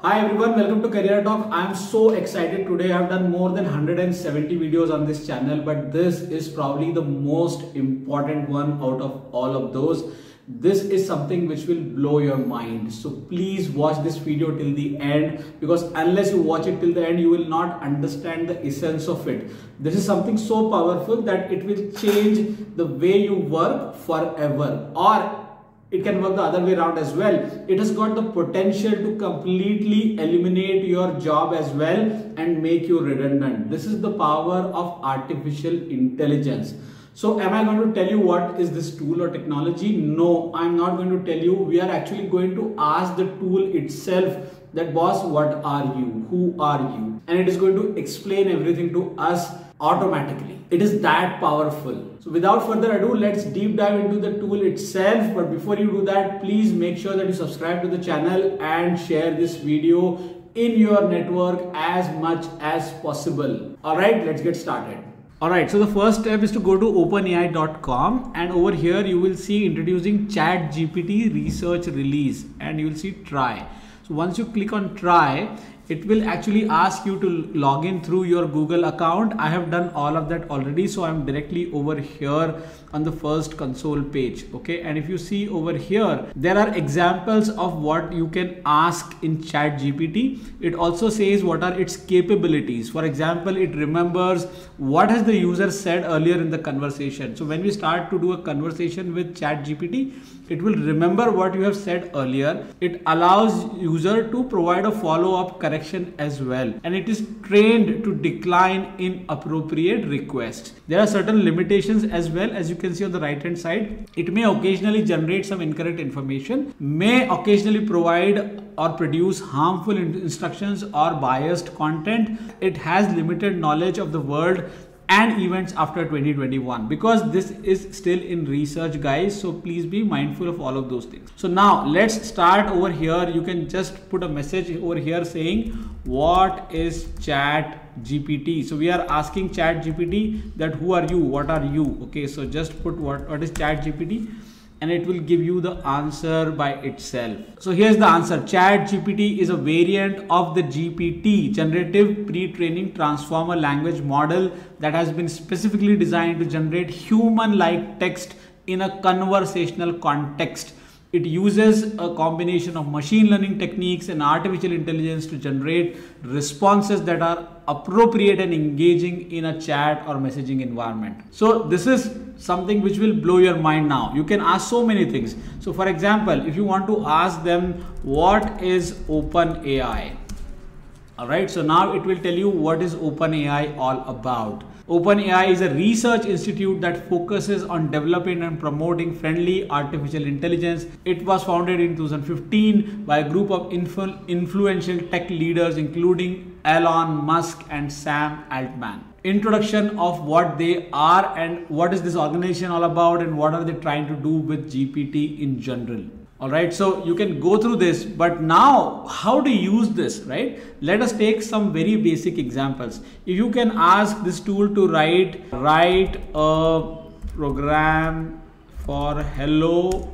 Hi everyone, welcome to Career Talk. I am so excited today. I have done more than 170 videos on this channel, but this is probably the most important one out of all of those. This is something which will blow your mind. So please watch this video till the end, because unless you watch it till the end, you will not understand the essence of it. This is something so powerful that it will change the way you work forever, or it can work the other way around as well. It has got the potential to completely eliminate your job as well and make you redundant. This is the power of artificial intelligence. So am I going to tell you what is this tool or technology? No, I'm not going to tell you. We are actually going to ask the tool itself that, boss, what are you? Who are you? And it is going to explain everything to us automatically. It is that powerful. So without further ado, let's deep dive into the tool itself. But before you do that, please make sure that you subscribe to the channel and share this video in your network as much as possible. All right, let's get started. Alright, so the first step is to go to openai.com, and over here you will see introducing ChatGPT research release, and you will see try. So once you click on try, it will actually ask you to log in through your Google account. I have done all of that already, so I'm directly over here on the first console page. Okay, and if you see over here, there are examples of what you can ask in ChatGPT. It also says what are its capabilities. For example, it remembers what has the user said earlier in the conversation. So when we start to do a conversation with ChatGPT, it will remember what you have said earlier. It allows user to provide a follow-up correction as well, and it is trained to decline inappropriate requests. There are certain limitations as well. As you can see on the right hand side, it may occasionally generate some incorrect information, may occasionally provide or produce harmful instructions or biased content. It has limited knowledge of the world and events after 2021, because this is still in research, guys, so please be mindful of all of those things. So now let's start over here. You can just put a message over here saying what is ChatGPT. So we are asking ChatGPT that who are you, what are you. Okay, so just put what is ChatGPT, and it will give you the answer by itself. So here's the answer. ChatGPT is a variant of the GPT, generative pre-training transformer language model, that has been specifically designed to generate human-like text in a conversational context. It uses a combination of machine learning techniques and artificial intelligence to generate responses that are appropriate and engaging in a chat or messaging environment. So this is something which will blow your mind now. You can ask so many things. So for example, if you want to ask them what is OpenAI, all right, so now it will tell you what is OpenAI all about. OpenAI is a research institute that focuses on developing and promoting friendly artificial intelligence. It was founded in 2015 by a group of influential tech leaders, including Elon Musk and Sam Altman. Introduction of what they are and what is this organization all about, and what are they trying to do with GPT in general. All right, so you can go through this, but now how to use this, right? Let us take some very basic examples. If you can ask this tool to write a program for hello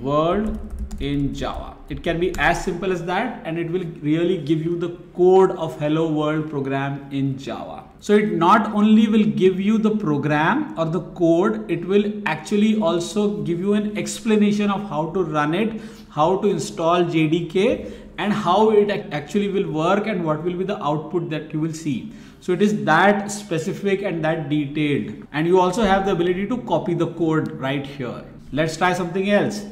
world in Java. It can be as simple as that, and it will really give you the code of hello world program in Java. So it not only will give you the program or the code, it will actually also give you an explanation of how to run it, how to install JDK, and how it actually will work, and what will be the output that you will see. So it is that specific and that detailed, and you also have the ability to copy the code right here. Let's try something else.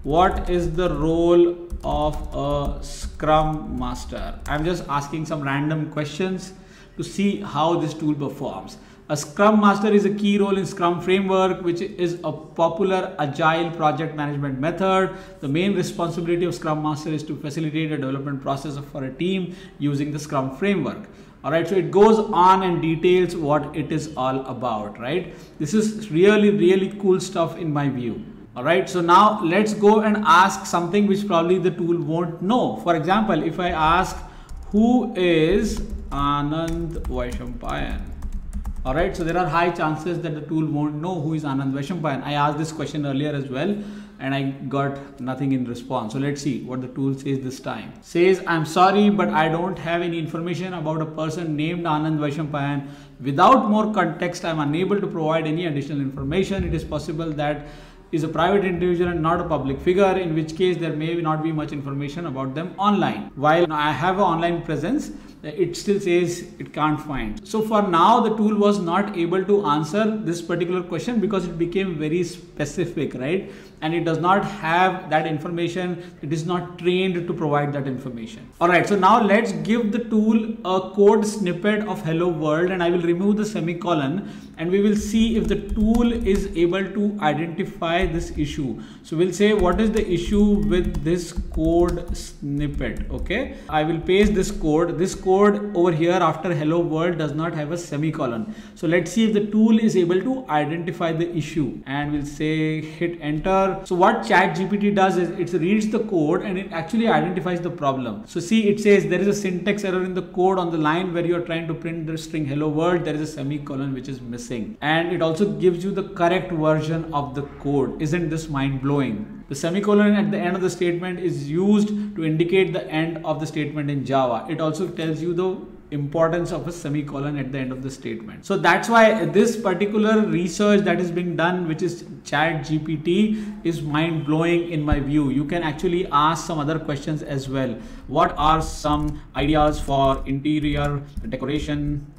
What is the role of a Scrum Master? I'm just asking some random questions to see how this tool performs. A Scrum Master is a key role in Scrum framework, which is a popular agile project management method. The main responsibility of Scrum Master is to facilitate a development process for a team using the Scrum framework. All right, so it goes on and details what it is all about, right? This is really, really cool stuff in my view. All right, so now let's go and ask something which probably the tool won't know. For example, if I ask who is Anand Vaishampayan, Alright, so there are high chances that the tool won't know who is Anand Vaishampayan. I asked this question earlier as well. and I got nothing in response. So let's see what the tool says this time. Says, I'm sorry, but I don't have any information about a person named Anand Vaishampayan. Without more context, I'm unable to provide any additional information. It is possible that is a private individual and not a public figure, in which case there may not be much information about them online. While I have an online presence, it still says it can't find. So for now, the tool was not able to answer this particular question because it became very specific, right? And it does not have that information. It is not trained to provide that information. All right, so now let's give the tool a code snippet of hello world, and I will remove the semicolon, and we will see if the tool is able to identify this issue. So we'll say, what is the issue with this code snippet? Okay, I will paste this code. This code over here after hello world does not have a semicolon. So let's see if the tool is able to identify the issue, and we'll say hit enter. So what ChatGPT does is it reads the code and it actually identifies the problem. So see, it says there is a syntax error in the code on the line where you are trying to print the string hello world. There is a semicolon which is missing, and it also gives you the correct version of the code. Isn't this mind blowing? The semicolon at the end of the statement is used to indicate the end of the statement in Java. It also tells you the importance of a semicolon at the end of the statement. So that's why this particular research that is being done, which is ChatGPT, is mind blowing in my view. You can actually ask some other questions as well. What are some ideas for interior decoration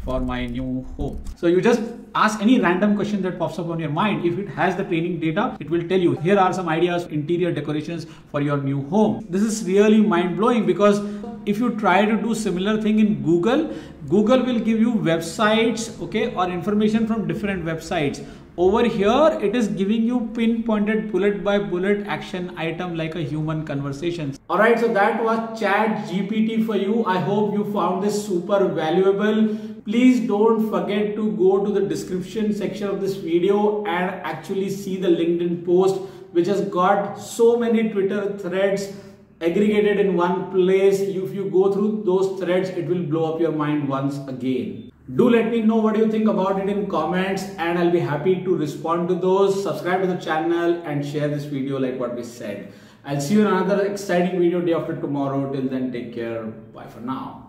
for my new home? So you just ask any random question that pops up on your mind. If it has the training data, it will tell you, here are some ideas for interior decorations for your new home. This is really mind blowing, because if you try to do similar thing in Google will give you websites, okay, or information from different websites. Over here, it is giving you pinpointed bullet by bullet action item like a human conversation. All right, so that was ChatGPT for you. I hope you found this super valuable. Please don't forget to go to the description section of this video and actually see the LinkedIn post, which has got so many Twitter threads aggregated in one place. If you go through those threads, it will blow up your mind once again. Do let me know what you think about it in comments, and I'll be happy to respond to those. Subscribe to the channel and share this video like what we said. I'll see you in another exciting video day after tomorrow. Till then, take care. Bye for now.